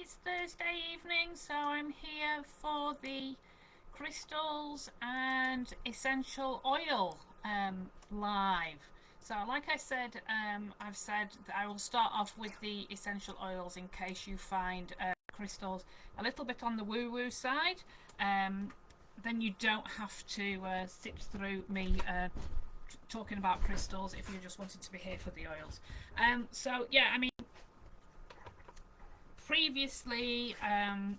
It's Thursday evening, so I'm here for the crystals and essential oil live. So, like I said, I've said that I will start off with the essential oils in case you find crystals a little bit on the woo woo side. Um, then you don't have to sit through me talking about crystals if you just wanted to be here for the oils. So, yeah, I mean, previously,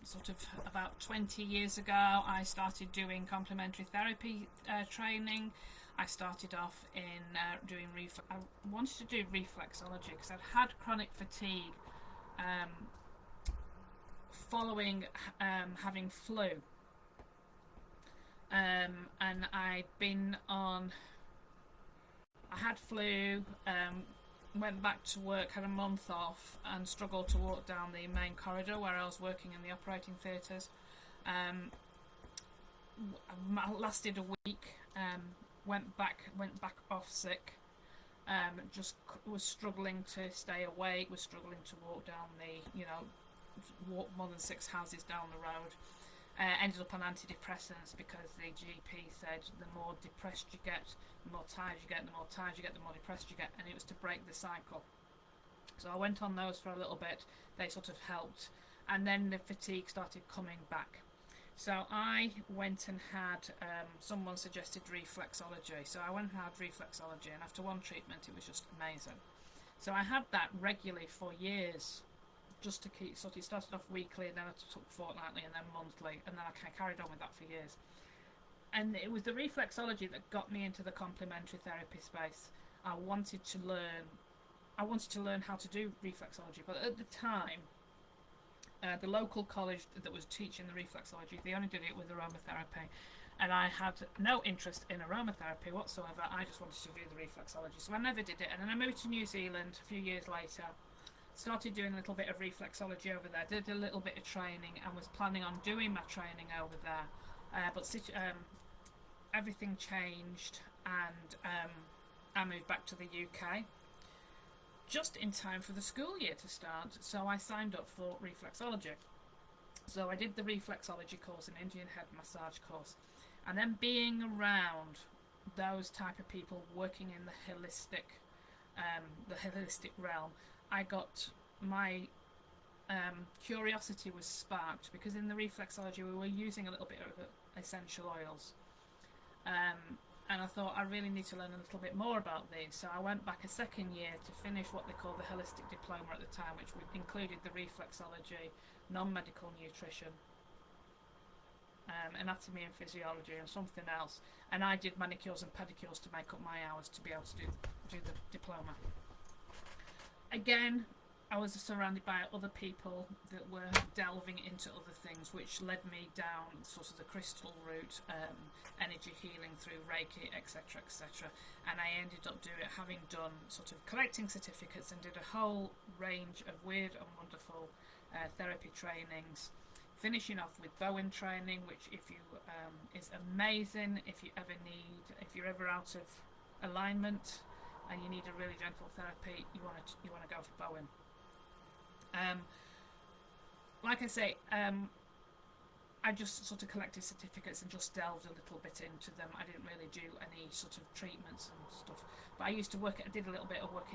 sort of about 20 years ago, I started doing complementary therapy training. I started off in doing I wanted to do reflexology because I'd had chronic fatigue um, following having flu, and I'd been on. I had flu. Went back to work, had a month off, and struggled to walk down the main corridor where I was working in the operating theatres. Um, lasted a week. Went back off sick. Just was struggling to stay awake. Was struggling to walk down walk more than 6 houses down the road. Ended up on antidepressants because the GP said the more depressed you get, the more tired you get, the more tired you get, the more depressed you get, and it was to break the cycle. So I went on those for a little bit. They sort of helped, and then the fatigue started coming back. So I went and had someone suggested reflexology. So I went and had reflexology, and after one treatment, it was just amazing. So I had that regularly for years, just to keep. Sort of started off weekly, and then I took fortnightly, and then monthly, and then I carried on with that for years. And it was the reflexology that got me into the complementary therapy space. I wanted to learn. I wanted to learn how to do reflexology, but at the time, the local college that was teaching the reflexology, they only did it with aromatherapy, and I had no interest in aromatherapy whatsoever. I just wanted to do the reflexology, so I never did it. And then I moved to New Zealand a few years later. Started doing a little bit of reflexology over there, did a little bit of training, and was planning on doing my training over there. But everything changed, and I moved back to the UK just in time for the school year to start. So I signed up for reflexology. So I did the reflexology course, an Indian head massage course, and then being around those type of people working in the holistic realm, I got my curiosity was sparked because in the reflexology we were using a little bit of essential oils, and I thought I really need to learn a little bit more about these. So I went back a second year to finish what they called the holistic diploma at the time, which included the reflexology, non-medical nutrition, anatomy and physiology, and something else. And I did manicures and pedicures to make up my hours to be able to do the diploma. Again, I was surrounded by other people that were delving into other things, which led me down sort of the crystal route, energy healing through Reiki, etc., etc. And I ended up having done sort of collecting certificates, and did a whole range of weird and wonderful therapy trainings. Finishing off with Bowen training, which is amazing if you're ever out of alignment and you need a really gentle therapy, you want to go for Bowen. Like I say, I just sort of collected certificates and just delved a little bit into them. I didn't really do any sort of treatments and stuff, but I did a little bit of work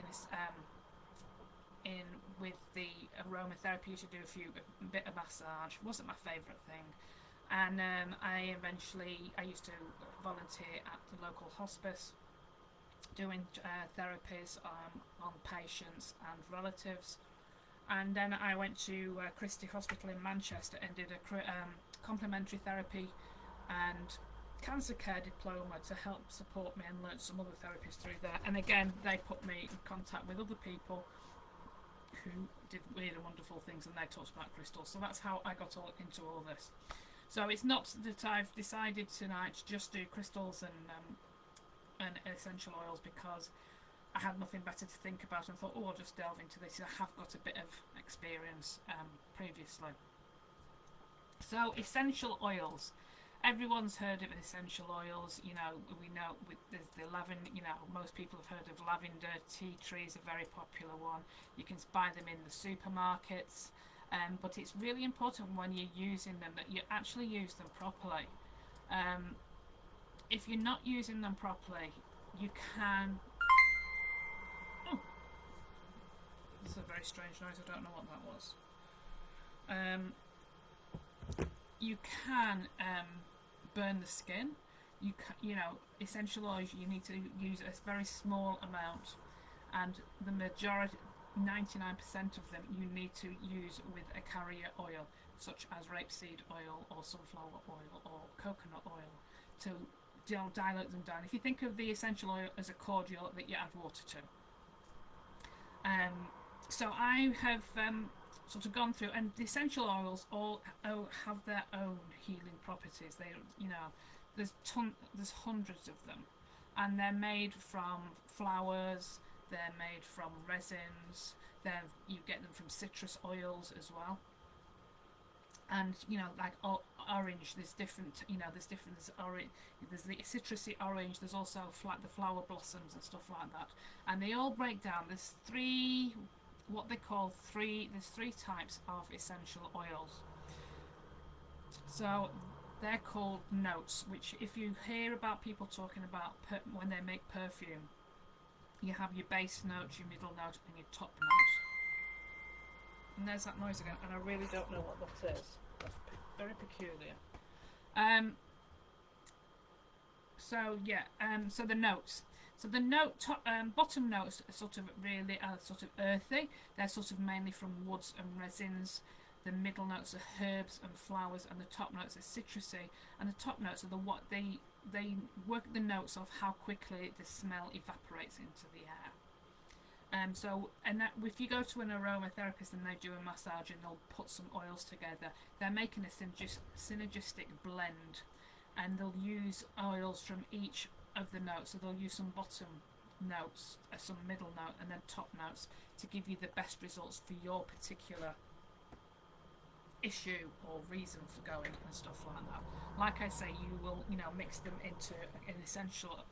in with the aromatherapy, to do a bit of massage. It wasn't my favourite thing, and I used to volunteer at the local hospice doing therapies on patients and relatives. And then I went to Christie Hospital in Manchester and did a complementary therapy and cancer care diploma to help support me, and learnt some other therapies through there. And again, they put me in contact with other people who did weird and wonderful things, and they talked about crystals. So that's how I got into all this. So it's not that I've decided tonight to just do crystals and essential oils because I had nothing better to think about, and thought, I'll just delve into this. I have got a bit of experience previously. So essential oils. Everyone's heard of essential oils. We know there's the lavender. Most people have heard of lavender. Tea tree is a very popular one. You can buy them in the supermarkets. But it's really important when you're using them that you actually use them properly. Um, if you're not using them properly, you can. Oh, this is a very strange noise. I don't know what that was. You can burn the skin. You know, essential oils, you need to use a very small amount, and the majority, 99% of them, you need to use with a carrier oil, such as rapeseed oil or sunflower oil or coconut oil, to dilute them down. If you think of the essential oil as a cordial that you add water to. So I have sort of gone through, and the essential oils all have their own healing properties. They, you know, there's hundreds of them, and they're made from flowers. They're made from resins. Then you get them from citrus oils as well. And you know, like orange, there's different. You know, there's orange. There's the citrusy orange. There's also the flower blossoms and stuff like that. And they all break down. There's what they call there's three types of essential oils. So they're called notes, which if you hear about people talking about when they make perfume, you have your base note, your middle note, and your top note. And there's that noise again, and I really don't know what that is. That's very peculiar. So the notes. So the bottom notes are sort of earthy. They're sort of mainly from woods and resins. The middle notes are herbs and flowers, and the top notes are citrusy. And the top notes are they work the notes of how quickly the smell evaporates into the air. If you go to an aromatherapist and they do a massage and they'll put some oils together, they're making a synergistic blend, and they'll use oils from each of the notes. So they'll use some bottom notes, some middle note, and then top notes to give you the best results for your particular issue or reason for going and stuff like that. Like I say, you will, you know, mix them into an essential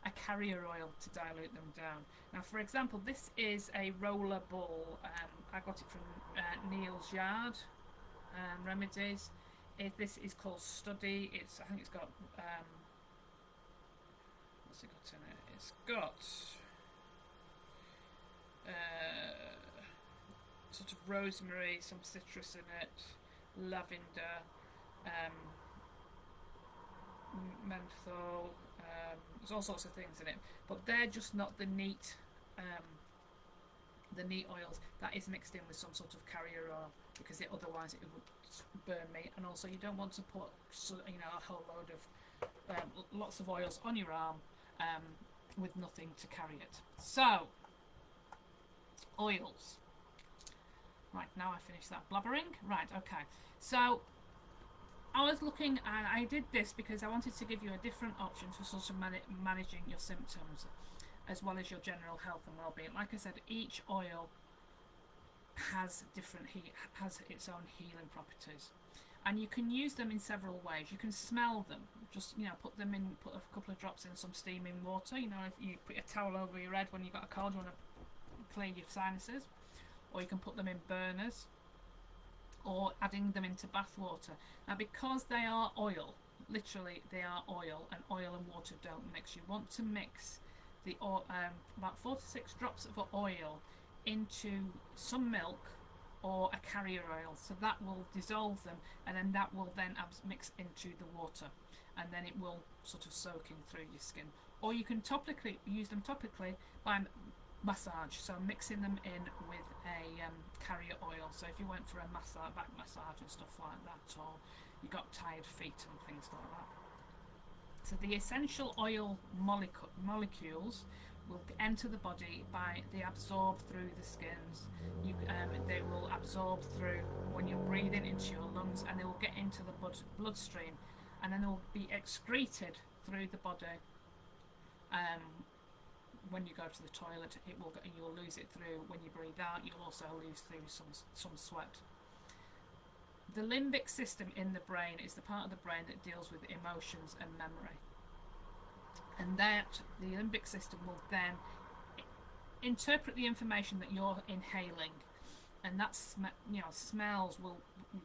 a carrier oil to dilute them down. Now, for example, this is a roller ball. I got it from Neil's Yard Remedies. This is called Study. I think it's got what's it got in it? It's got sort of rosemary, some citrus in it, lavender, menthol. There's all sorts of things in it, but they're just not the neat oils. That is mixed in with some sort of carrier oil, because otherwise it would burn me. And also, you don't want to put a whole load of lots of oils on your arm with nothing to carry it. So, oils. Right, now I finished that blabbering. Right, okay. So I was looking, and I did this because I wanted to give you a different option for sort of managing your symptoms, as well as your general health and well-being. Like I said, each oil has its own healing properties, and you can use them in several ways. You can smell them, just put a couple of drops in some steaming water. If you put a towel over your head when you've got a cold, you want to clear your sinuses, or you can put them in burners, or adding them into bath water. Now, because they are oil, literally they are oil, and oil and water don't mix. You want to mix the about 4 to 6 drops of oil into some milk or a carrier oil, so that will dissolve them, and then that will then mix into the water, and then it will sort of soak in through your skin. Or you can use them topically by massage, so mixing them in with a carrier oil. So if you went for a back massage and stuff like that, or you got tired feet and things like that. So the essential oil molecules will enter the body they absorb through the skins. They will absorb through when you're breathing into your lungs, and they will get into the bloodstream, and then they will be excreted through the body. When you go to the toilet, you'll lose it through. When you breathe out, you'll also lose through some sweat. The limbic system in the brain is the part of the brain that deals with emotions and memory, and that the limbic system will then interpret the information that you're inhaling And that's, you know, smells will,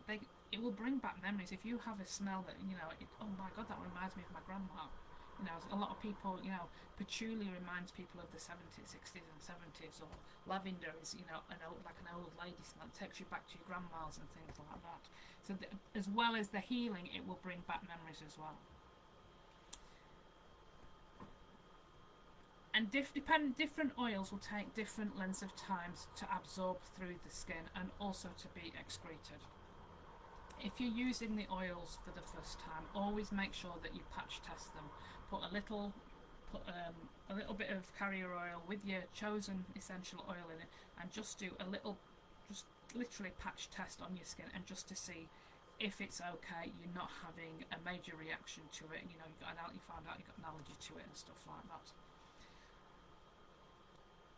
they, it will bring back memories. If you have a smell that, you know, oh my god, that reminds me of my grandma. You know, a lot of people, you know, patchouli reminds people of the 70s, 60s, and 70s, or lavender is, you know, like an old lady smell. It takes you back to your grandma's and things like that. So, as well as the healing, it will bring back memories as well. And different oils will take different lengths of time to absorb through the skin and also to be excreted. If you're using the oils for the first time, always make sure that you patch test them. Put a little bit of carrier oil with your chosen essential oil in it, and just do a little, just literally patch test on your skin, and just to see if it's okay. You're not having a major reaction to it. You know, you found out you got an allergy to it and stuff like that.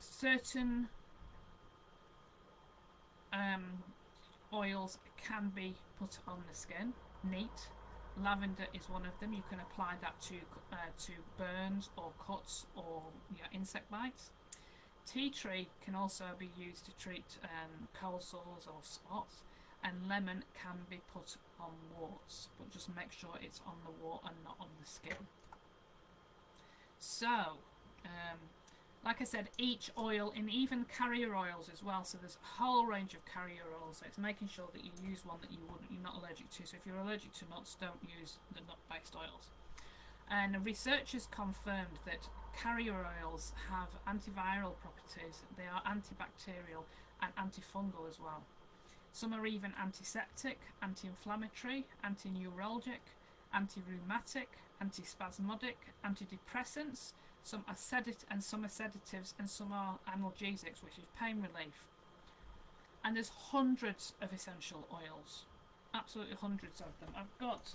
Certain oils can be put on the skin neat. Lavender is one of them. You can apply that to burns or cuts or, you know, insect bites. Tea tree can also be used to treat cold sores or spots, and lemon can be put on warts, but just make sure it's on the wart and not on the skin. So like I said, each oil, and even carrier oils as well, so there's a whole range of carrier oils, so it's making sure that you use one that you're not allergic to. So if you're allergic to nuts, don't use the nut-based oils. And researchers confirmed that carrier oils have antiviral properties. They are antibacterial and antifungal as well. Some are even antiseptic, anti-inflammatory, anti-neuralgic, anti-rheumatic, antispasmodic, antidepressants. Some are sedatives, and some are analgesics, which is pain relief. And there's hundreds of essential oils, absolutely hundreds of them. I've got,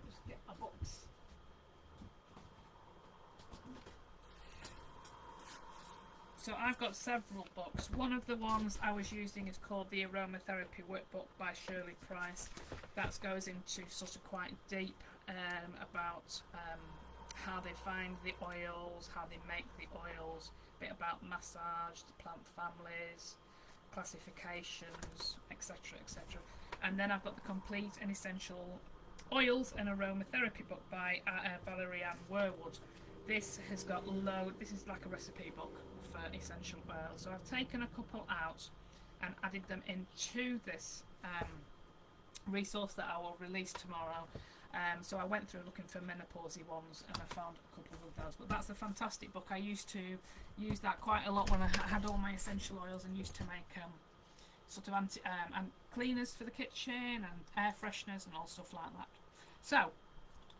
just get a box. So I've got several books. One of the ones I was using is called the Aromatherapy Workbook by Shirley Price. That goes into sort of quite deep about how they find the oils, how they make the oils, a bit about massage, the plant families, classifications, etc., etc. And then I've got the Complete and Essential Oils and Aromatherapy book by Valerie Ann Werwood. This has got this is like a recipe book for essential oils. So I've taken a couple out and added them into this resource that I will release tomorrow. So I went through looking for menopausey ones, and I found a couple of those. But that's a fantastic book. I used to use that quite a lot when I had all my essential oils, and used to make sort of and cleaners for the kitchen and air fresheners and all stuff like that. So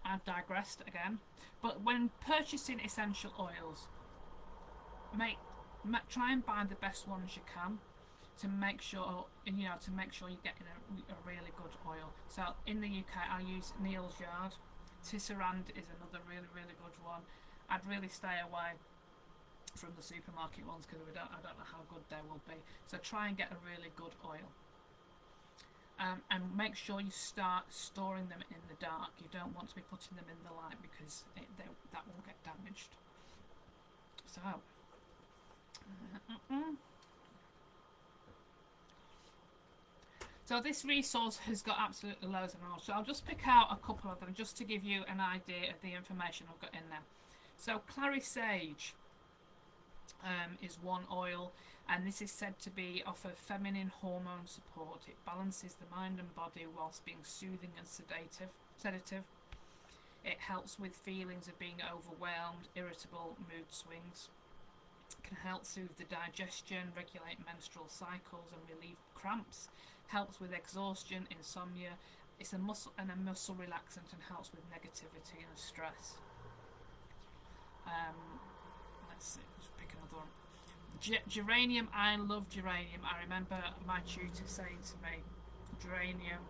I've digressed again. But when purchasing essential oils, try and buy the best ones you can, to make sure you're getting a really good oil. So in the UK, I use Neal's Yard. Tisserand is another really, really good one. I'd really stay away from the supermarket ones because I don't know how good they will be. So try and get a really good oil. And make sure you start storing them in the dark. You don't want to be putting them in the light because that will get damaged. So So this resource has got absolutely loads of them. So I'll just pick out a couple of them just to give you an idea of the information I've got in there. So clary sage is one oil, and this is said to offer feminine hormone support. It balances the mind and body whilst being soothing and sedative. It helps with feelings of being overwhelmed, irritable, mood swings. It can help soothe the digestion, regulate menstrual cycles and relieve cramps. Helps with exhaustion, insomnia. It's a muscle relaxant and helps with negativity and stress. Let's see, let's pick another one. Geranium. I love geranium. I remember my tutor saying to me, geranium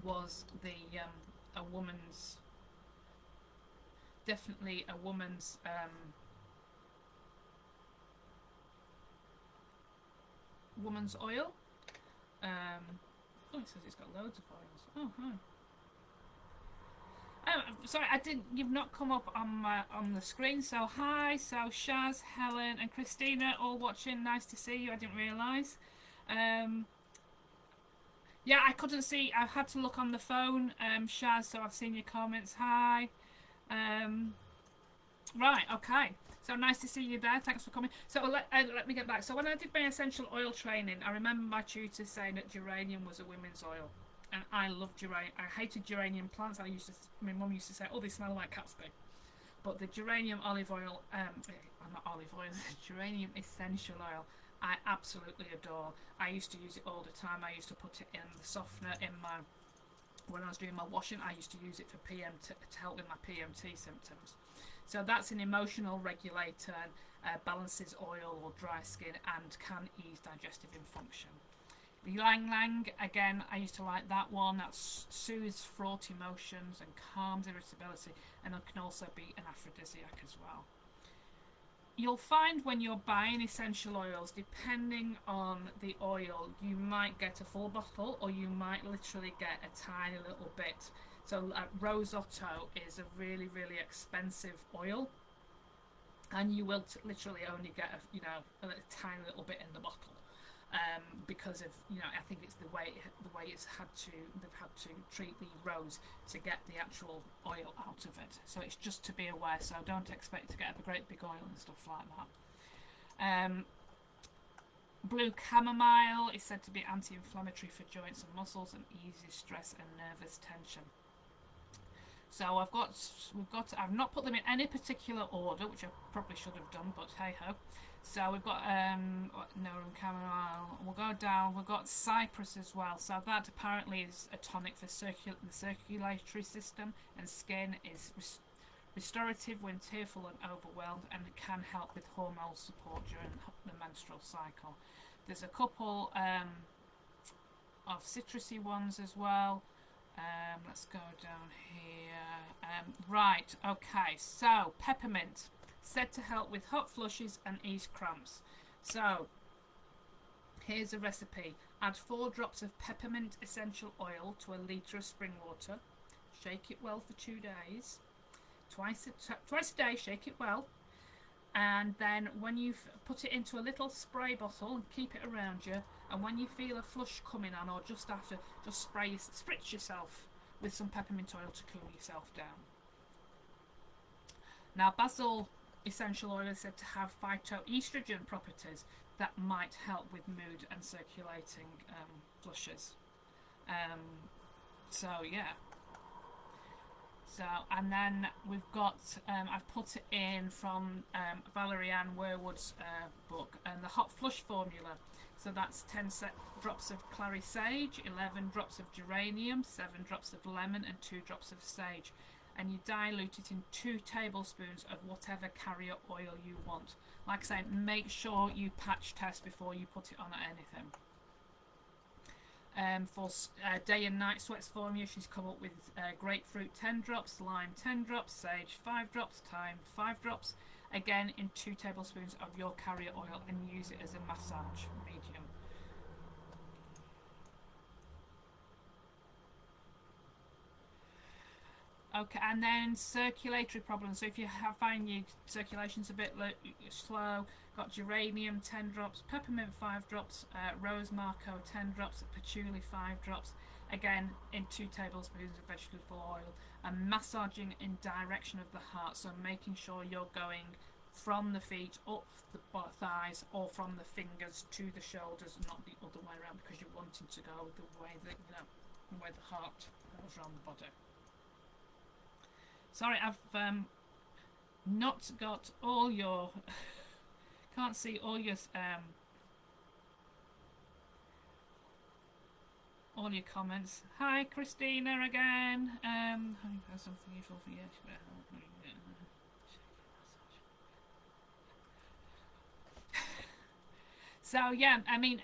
was a woman's woman's oil. It says it's got loads of oils. Oh, hi. Sorry, I didn't. You've not come up on the screen. So hi, so Shaz, Helen, and Christina all watching. Nice to see you. I didn't realise. Um, yeah, I couldn't see. I had to look on the phone, Shaz. So I've seen your comments. Hi. Um, right. Okay. So nice to see you there. Thanks for coming. So let me get back. So when I did my essential oil training, I remember my tutor saying that geranium was a women's oil. And I love geranium. I hated geranium plants. My mum used to say, "Oh, they smell like cat's pee." But the geranium olive oil, not olive oil, geranium essential oil, I absolutely adore. I used to use it all the time. I used to put it in the softener in my when I was doing my washing. I used to use it for to help with my PMT symptoms. So that's an emotional regulator, balances oil or dry skin, and can ease digestive infunction. Ylang Lang, again, I used to like that one. That soothes fraught emotions and calms irritability, and it can also be an aphrodisiac as well. You'll find when you're buying essential oils, depending on the oil, you might get a full bottle or you might literally get a tiny little bit. So Rose Otto is a really, really expensive oil, and you will literally only get a tiny little bit in the bottle. Because of I think it's the way they've had to treat the rose to get the actual oil out of it. So it's just to be aware. So don't expect to get a great big oil and stuff like that. Blue chamomile is said to be anti-inflammatory for joints and muscles and eases stress and nervous tension. So I've not put them in any particular order, which I probably should have done, but hey ho. So we've got Norum chamomile. We'll go down. We've got cypress as well. So that apparently is a tonic for the circulatory system and skin. Is restorative when tearful and overwhelmed, and it can help with hormonal support during the menstrual cycle. There's a couple of citrusy ones as well. Let's go down here. Right, okay, so peppermint, said to help with hot flushes and ease cramps. So, here's a recipe. Add 4 drops of peppermint essential oil to a litre of spring water. Shake it well for 2 days. Twice a day, shake it well. And then when you've put it into a little spray bottle and keep it around you, and when you feel a flush coming on or just after, just spritz yourself with some peppermint oil to cool yourself down. Now, basil essential oil is said to have phytoestrogen properties that might help with mood and circulating flushes. So yeah. So, and then we've got, I've put it in from Valerie Ann Weirwood's book, and the hot flush formula. So that's 10 drops of clary sage, 11 drops of geranium, 7 drops of lemon, and 2 drops of sage. And you dilute it in 2 tablespoons of whatever carrier oil you want. Like I said, make sure you patch test before you put it on anything. For day and night sweats formula, she's come up with grapefruit 10 drops, lime 10 drops, sage 5 drops, thyme 5 drops. Again, in 2 tablespoons of your carrier oil, and use it as a massage medium. Okay, and then circulatory problems. So if you find your circulation's a bit slow, got geranium 10 drops, peppermint 5 drops, rose marco 10 drops, patchouli 5 drops. Again, in 2 tablespoons of vegetable oil, and massaging in direction of the heart. So making sure you're going from the feet up the thighs, or from the fingers to the shoulders, not the other way around, because you're wanting to go the way that the way the heart goes around the body. Sorry, I've not got all your can't see all your comments. Hi, Christina again. Something useful for you. So yeah, I mean,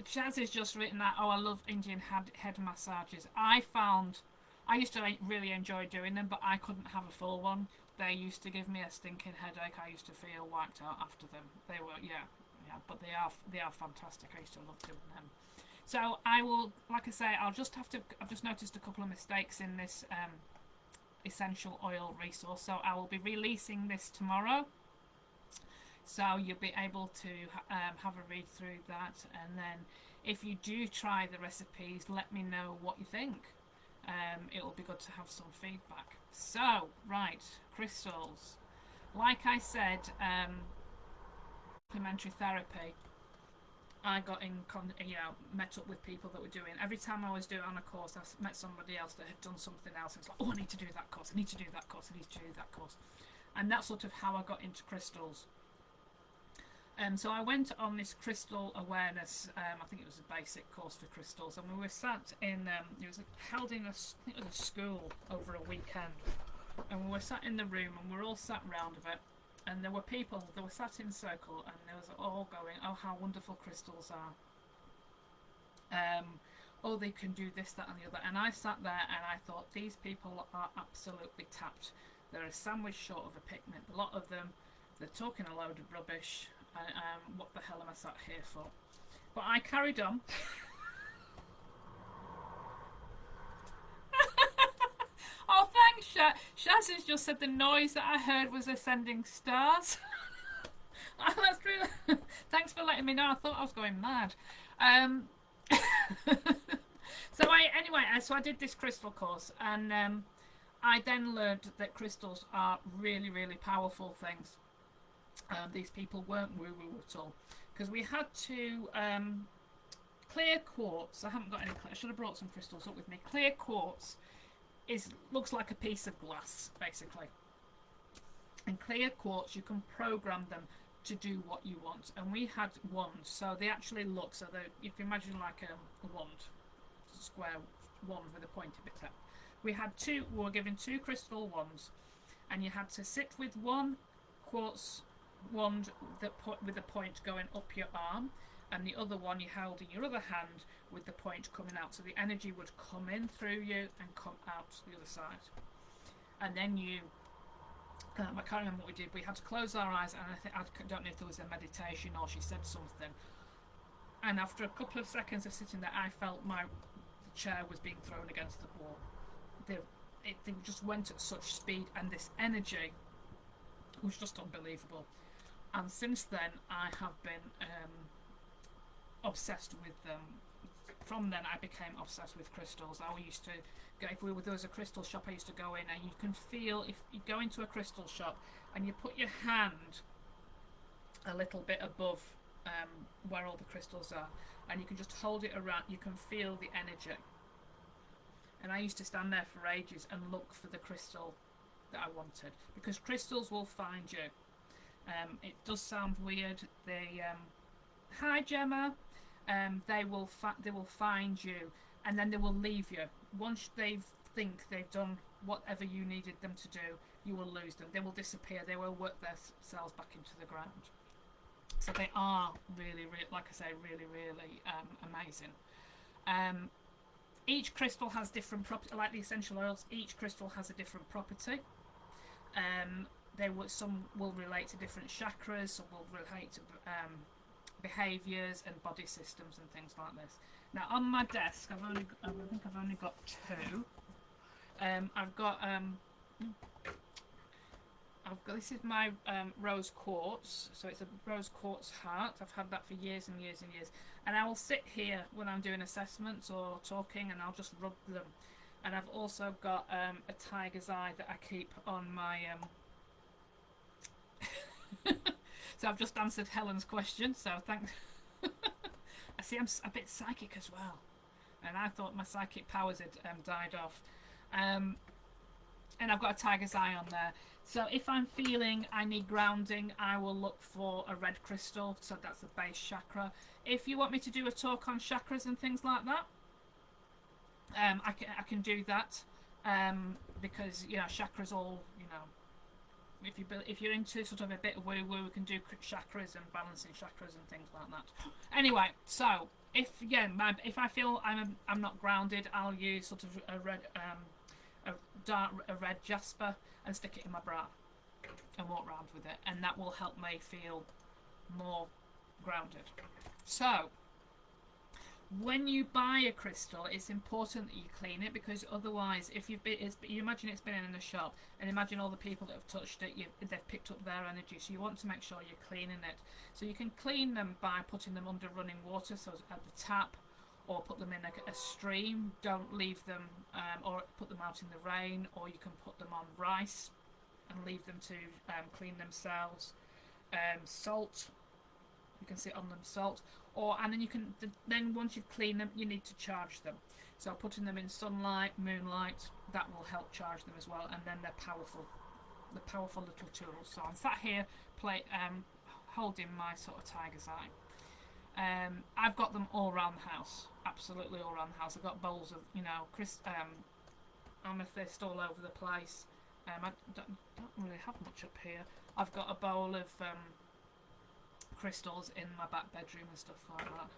Shaz has just written that. Oh, I love Indian head massages. I used to really enjoy doing them, but I couldn't have a full one. They used to give me a stinking headache. I used to feel wiped out after them. They were, yeah, but they are fantastic. I used to love doing them. So I will, like I say, I've just noticed a couple of mistakes in this essential oil resource. So I will be releasing this tomorrow, so you'll be able to have a read through that, and then if you do try the recipes, let me know what you think. It'll be good to have some feedback. So, right, crystals. Like I said, complementary therapy, I got met up with people that were doing. Every time I was doing on a course, I met somebody else that had done something else. It's like, oh, I need to do that course. I need to do that course. I need to do that course. And that's sort of how I got into crystals. So I went on this crystal awareness. I think it was a basic course for crystals, and we were sat in. It was held in I think it was a school over a weekend, and we were sat in the room, and we were all sat round of it. And there were people that were sat in circle, and they was all going, "Oh, how wonderful crystals are! Oh, they can do this, that, and the other." And I sat there, and I thought, these people are absolutely tapped. They're a sandwich short of a picnic. A lot of them, they're talking a load of rubbish. What the hell am I sat here for? But I carried on. Oh, thanks, Shaz has just said the noise that I heard was ascending stars. Oh, that's really... Thanks for letting me know. I thought I was going mad. So I did this crystal course, and I then learned that crystals are really, really powerful things. These people weren't woo-woo at all, because we had to clear quartz. I haven't got any. I should have brought some crystals up with me. Clear quartz looks like a piece of glass, basically. And clear quartz, you can program them to do what you want. And we had wands, so they actually look. So if you imagine like a wand, square wand with a pointy bit up. We were given 2 crystal wands, and you had to sit with one quartz wand with the point going up your arm, and the other one you held in your other hand with the point coming out, so the energy would come in through you and come out the other side. And then I can't remember what we did. We had to close our eyes, and I don't know if there was a meditation or she said something. And after a couple of seconds of sitting there, I felt the chair was being thrown against the wall. They just went at such speed, and this energy was just unbelievable. And since then, I have been obsessed with them. From then, I became obsessed with crystals. I used to go, there was a crystal shop I used to go in, and you can feel, if you go into a crystal shop and you put your hand a little bit above where all the crystals are, and you can just hold it around, you can feel the energy. And I used to stand there for ages and look for the crystal that I wanted, because crystals will find you. It does sound weird. Hi Gemma. They will find you, and then they will leave you. Once they think they've done whatever you needed them to do, you will lose them. They will disappear. They will work themselves back into the ground. So they are really, really, like I say, really, really amazing. Each crystal has different properties, like the essential oils. Each crystal has a different property. Some will relate to different chakras. Some will relate to behaviours and body systems and things like this. Now on my desk, I think I've only got 2. This is my rose quartz. So it's a rose quartz heart. I've had that for years and years and years. And I will sit here when I'm doing assessments or talking, and I'll just rub them. And I've also got a tiger's eye that I keep on my... So I've just answered Helen's question, so thanks. I see I'm a bit psychic as well, and I thought my psychic powers had died off. And I've got a tiger's eye on there. So if I'm feeling I need grounding, I will look for a red crystal, so that's the base chakra. If you want me to do a talk on chakras and things like that, I can do that, because chakras all, if you're into sort of a bit of woo-woo, we can do chakras and balancing chakras and things like that. Anyway, so if I feel I'm not grounded, I'll use sort of a red jasper and stick it in my bra and walk around with it, and that will help me feel more grounded. So When you buy a crystal, it's important that you clean it, because otherwise, if you imagine it's been in a shop, and imagine all the people that have touched it, they've picked up their energy. So you want to make sure you're cleaning it. So you can clean them by putting them under running water, so at the tap, or put them in a stream. Don't leave them, or put them out in the rain, or you can put them on rice and leave them to clean themselves. Salt, you can sit on them, salt, and then you can, then once you've cleaned them, you need to charge them. So putting them in sunlight, moonlight, that will help charge them as well. And then they're powerful little tools. So I'm sat here holding my sort of tiger's eye. I've got them all around the house, absolutely all around the house. I've got bowls of, amethyst all over the place. I don't really have much up here. I've got a bowl of crystals in my back bedroom and stuff like that.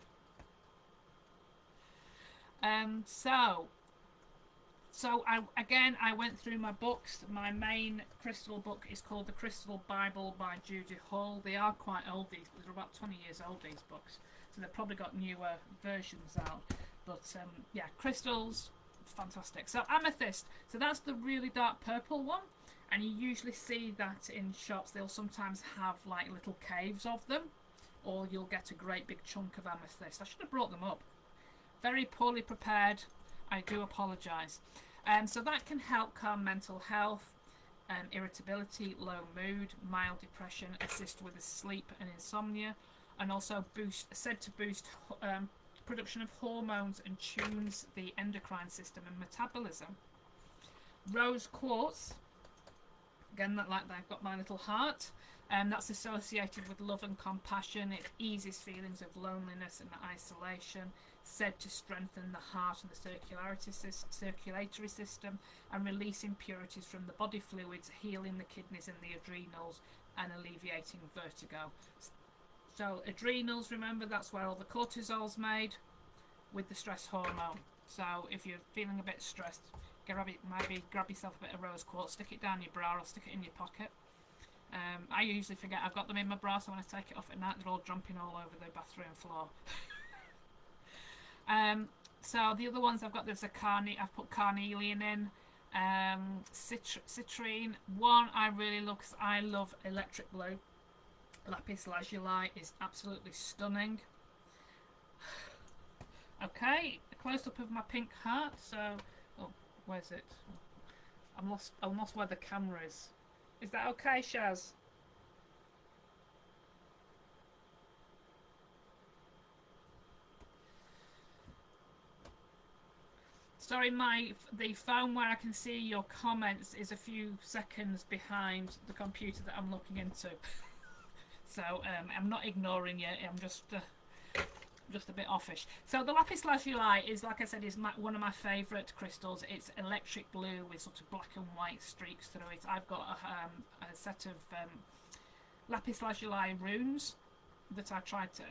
So I went through my books. My main crystal book is called The Crystal Bible by Judy Hall. They are quite old, they're about 20 years old, these books, so they've probably got newer versions out, but yeah, crystals, fantastic. So amethyst, so that's the really dark purple one, and you usually see that in shops. They'll sometimes have like little caves of them, or you'll get a great big chunk of amethyst. I should have brought them up. Very poorly prepared, I do apologise. So that can help calm mental health, irritability, low mood, mild depression, assist with sleep and insomnia, and also said to boost production of hormones and tunes the endocrine system and metabolism. Rose quartz, again, they've got my little heart, that's associated with love and compassion. It eases feelings of loneliness and isolation, said to strengthen the heart and the circulatory system, and release impurities from the body fluids, healing the kidneys and the adrenals, and alleviating vertigo. So adrenals, remember, that's where all the cortisol's made, with the stress hormone. So if you're feeling a bit stressed, maybe grab yourself a bit of rose quartz, stick it down your bra, or stick it in your pocket. I usually forget I've got them in my bra, so when I take it off at night, they're all jumping all over the bathroom floor. So the other ones I've got, there's I've put carnelian in, citrine. One I really love, because I love electric blue. Lapis lazuli is absolutely stunning. Okay, a close up of my pink heart. So, oh, where's it? I'm lost where the camera is. Is that okay, Shaz? Sorry, the phone where I can see your comments is a few seconds behind the computer that I'm looking into. So I'm not ignoring you. I'm just a bit offish. So the lapis lazuli is, like I said, is one of my favourite crystals. It's electric blue with sort of black and white streaks through it. I've got a set of lapis lazuli runes that I tried to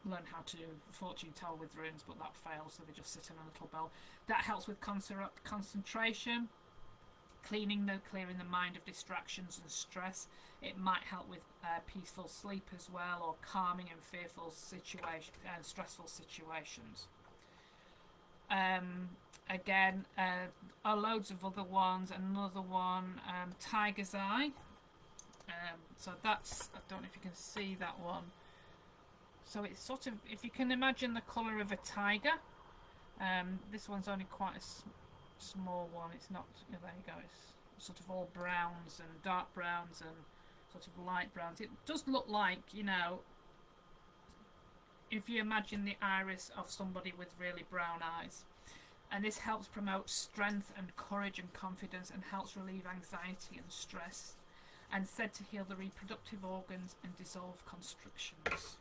learn how to fortune tell with runes, but that failed, so they just sit in a little bowl. That helps with concentration, clearing the mind of distractions and stress. It might help with peaceful sleep as well, or calming in fearful situations and stressful situations. Again, loads of other ones. Another one, tiger's eye. So that's, I don't know if you can see that one. So it's sort of, if you can imagine the colour of a tiger. This one's only quite a small one. It's not, there you go, it's sort of all browns and dark browns and sort of light browns. It does look like, if you imagine the iris of somebody with really brown eyes. And this helps promote strength and courage and confidence, and helps relieve anxiety and stress, and said to heal the reproductive organs and dissolve constrictions.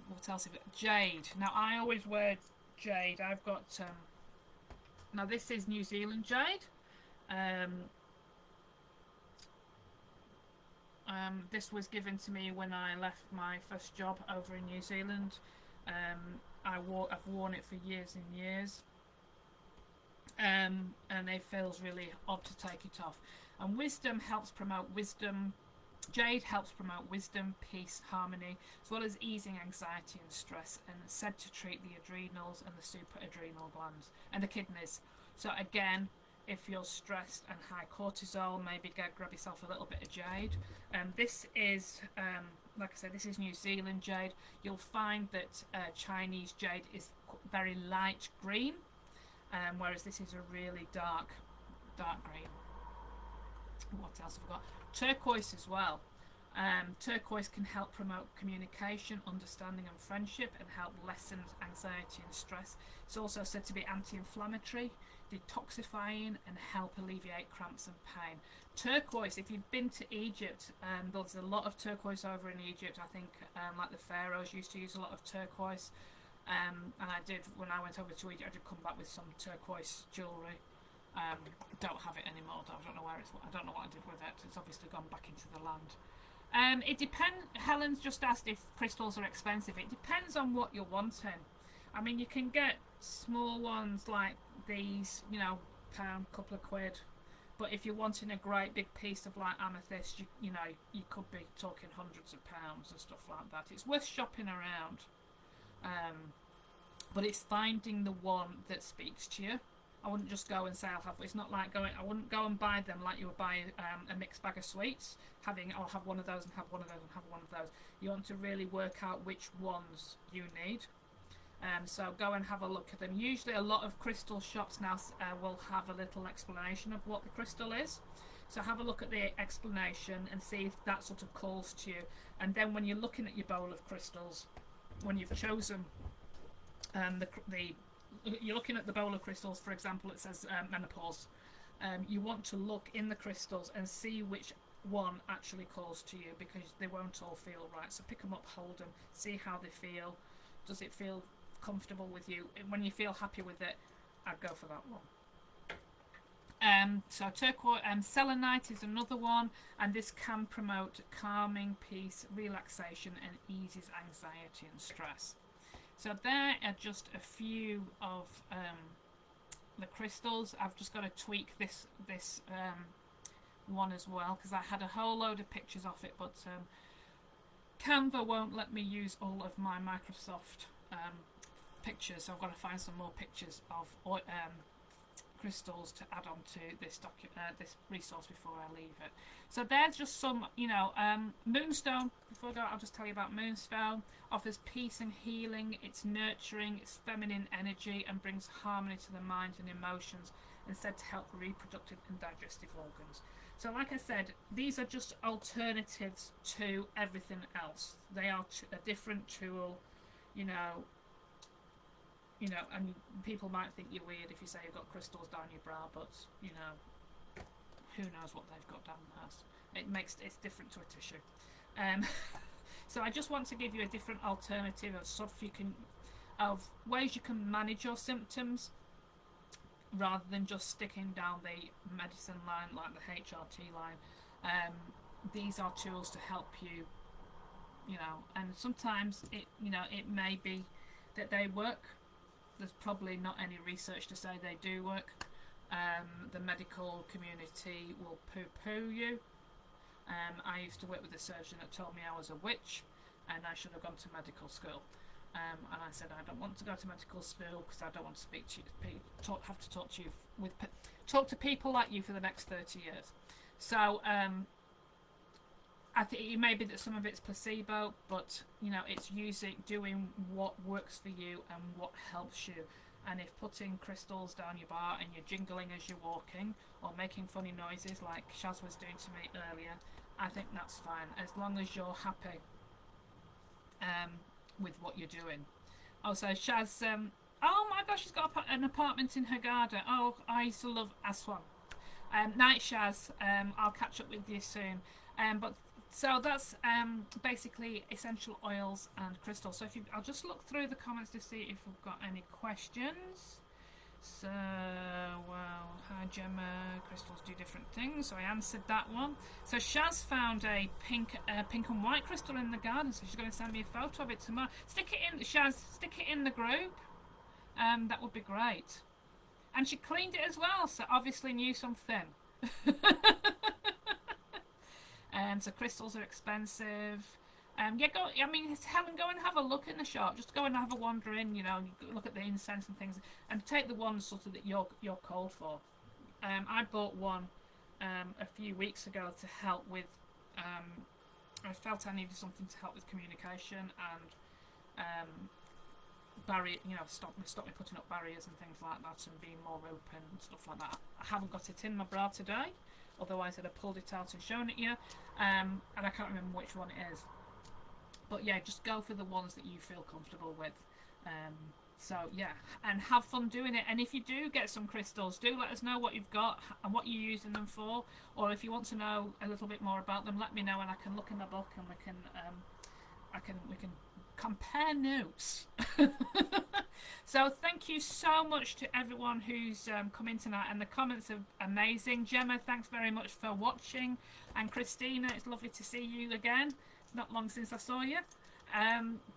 What else? Jade. Now I always wear jade. I've got now this is New Zealand jade. This was given to me when I left my first job over in New Zealand. I've worn it for years and years, and it feels really odd to take it off. And wisdom helps promote wisdom, Jade helps promote wisdom, peace, harmony, as well as easing anxiety and stress, and is said to treat the adrenals and the supraadrenal glands and the kidneys. So again, if you're stressed and high cortisol, maybe grab yourself a little bit of jade. This is, like I said, this is New Zealand jade. You'll find that Chinese jade is very light green, whereas this is a really dark green. What else have we got? Turquoise as well. Turquoise can help promote communication, understanding, and friendship, and help lessen anxiety and stress. It's also said to be anti-inflammatory, detoxifying, and help alleviate cramps and pain. Turquoise, if you've been to Egypt, there's a lot of turquoise over in Egypt. I think like the pharaohs used to use a lot of turquoise, and I did when I went over to Egypt. I did come back with some turquoise jewellery. Don't have it anymore. I don't know where it's. I don't know what I did with it. It's obviously gone back into the land. It depends. Helen's just asked if crystals are expensive. It depends on what you're wanting. I mean, you can get small ones like these, you know, pound, couple of quid. But if you're wanting a great big piece of like amethyst, you know, you could be talking hundreds of pounds and stuff like that. It's worth shopping around. But it's finding the one that speaks to you. I wouldn't just go and say I'll have. It's not like going. I wouldn't go and buy them like you would buy a mixed bag of sweets. I'll have one of those and have one of those and have one of those. You want to really work out which ones you need. So go and have a look at them. Usually, a lot of crystal shops now will have a little explanation of what the crystal is. So have a look at the explanation and see if that sort of calls to you. And then when you're looking at your bowl of crystals, when you've chosen you're looking at the bowl of crystals, for example, it says menopause. You want to look in the crystals and see which one actually calls to you, because they won't all feel right. So pick them up, hold them, see how they feel. Does it feel comfortable with you? When you feel happy with it, I'd go for that one. So turquoise, selenite is another one, and this can promote calming, peace, relaxation, and eases anxiety and stress. So there are just a few of the crystals. I've just got to tweak this one as well, because I had a whole load of pictures of it, but Canva won't let me use all of my Microsoft pictures, so I've got to find some more pictures of crystals to add on to this this resource before I leave it. So there's just some, you know, moonstone. Before I go, I'll just tell you about moonstone. Offers peace and healing. It's nurturing. It's feminine energy and brings harmony to the mind and emotions, and said to help reproductive and digestive organs. So like I said, these are just alternatives to everything else. They are a different tool, you know, and people might think you're weird if you say you've got crystals down your bra, but, you know, who knows what they've got down there. It's different to a tissue. So I just want to give you a different alternative of stuff of ways you can manage your symptoms, rather than just sticking down the medicine line like the HRT line. These are tools to help you, you know, and sometimes it may be that they work. There's probably not any research to say they do work. The medical community will poo-poo you. I used to work with a surgeon that told me I was a witch and I should have gone to medical school. And I said I don't want to go to medical school because I don't want to speak to you, have to talk to you talk to people like you for the next 30 years. So I think it may be that some of it's placebo, but you know, it's doing what works for you and what helps you. And if putting crystals down your bar and you're jingling as you're walking or making funny noises like Shaz was doing to me earlier, I think that's fine, as long as you're happy with what you're doing. Also, Shaz, oh my gosh, she's got an apartment in her garden. Oh, I used to love Aswan. Night, Shaz. I'll catch up with you soon. But so that's basically essential oils and crystals. So I'll just look through the comments to see if we've got any questions. So, well, hi Gemma, crystals do different things. So I answered that one. So Shaz found a pink and white crystal in the garden. So she's going to send me a photo of it tomorrow. Stick it in, Shaz. Stick it in the group. That would be great. And she cleaned it as well. So obviously knew something. So crystals are expensive. Yeah, go. I mean, Helen, go and have a look in the shop. Just go and have a wander in. You know, look at the incense and things, and take the ones sort of that you're called for. I bought one a few weeks ago to help with. I felt I needed something to help with communication and barrier. You know, stop me putting up barriers and things like that, and being more open and stuff like that. I haven't got it in my bra today, otherwise I'd have pulled it out and shown it you. And I can't remember which one it is. But yeah, just go for the ones that you feel comfortable with. So yeah, and have fun doing it. And if you do get some crystals, do let us know what you've got and what you're using them for. Or if you want to know a little bit more about them, let me know and I can look in the book and we can compare notes. So thank you so much to everyone who's come in tonight, and the comments are amazing. Gemma, thanks very much for watching, and Christina, it's lovely to see you again. Not long since I saw you.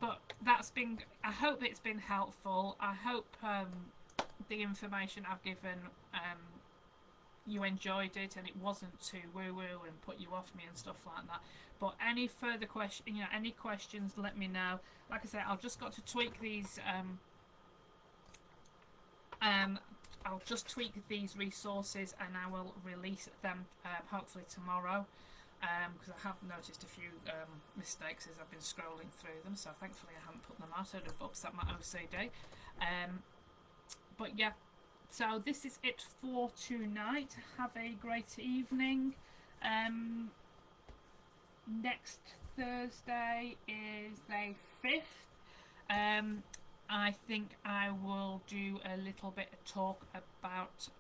But that's been, I hope it's been helpful. I hope the information I've given, you enjoyed it and it wasn't too woo-woo and put you off me and stuff like that. But any further any questions, let me know. Like I said, I've just got to tweak these. I'll just tweak these resources and I will release them hopefully tomorrow. Because I have noticed a few mistakes as I've been scrolling through them, so thankfully I haven't put them out. I'd have upset my OCD. But yeah, so this is it for tonight. Have a great evening. Next Thursday is the 5th. I think I will do a little bit of talk about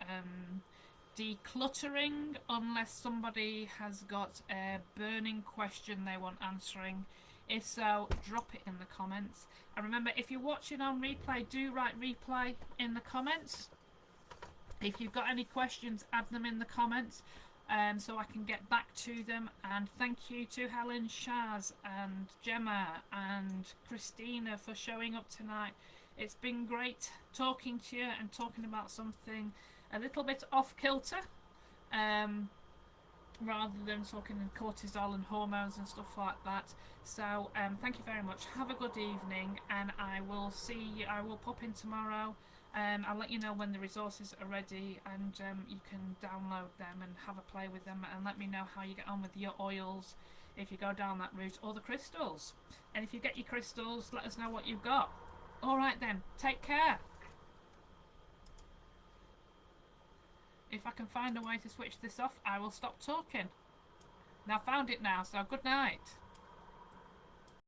decluttering, unless somebody has got a burning question they want answering. If so, drop it in the comments. And remember, if you're watching on replay, do write replay in the comments. If you've got any questions, add them in the comments so I can get back to them. And thank you to Helen, Shaz and Gemma and Christina for showing up tonight. It's been great talking to you and talking about something a little bit off kilter, rather than talking in cortisol and hormones and stuff like that. So thank you very much. Have a good evening, and I will pop in tomorrow. I'll let you know when the resources are ready, and you can download them and have a play with them, and let me know how you get on with your oils if you go down that route, or the crystals. And if you get your crystals, let us know what you've got. Alright then, take care. If I can find a way to switch this off, I will stop talking. Now, I found it now, so good night.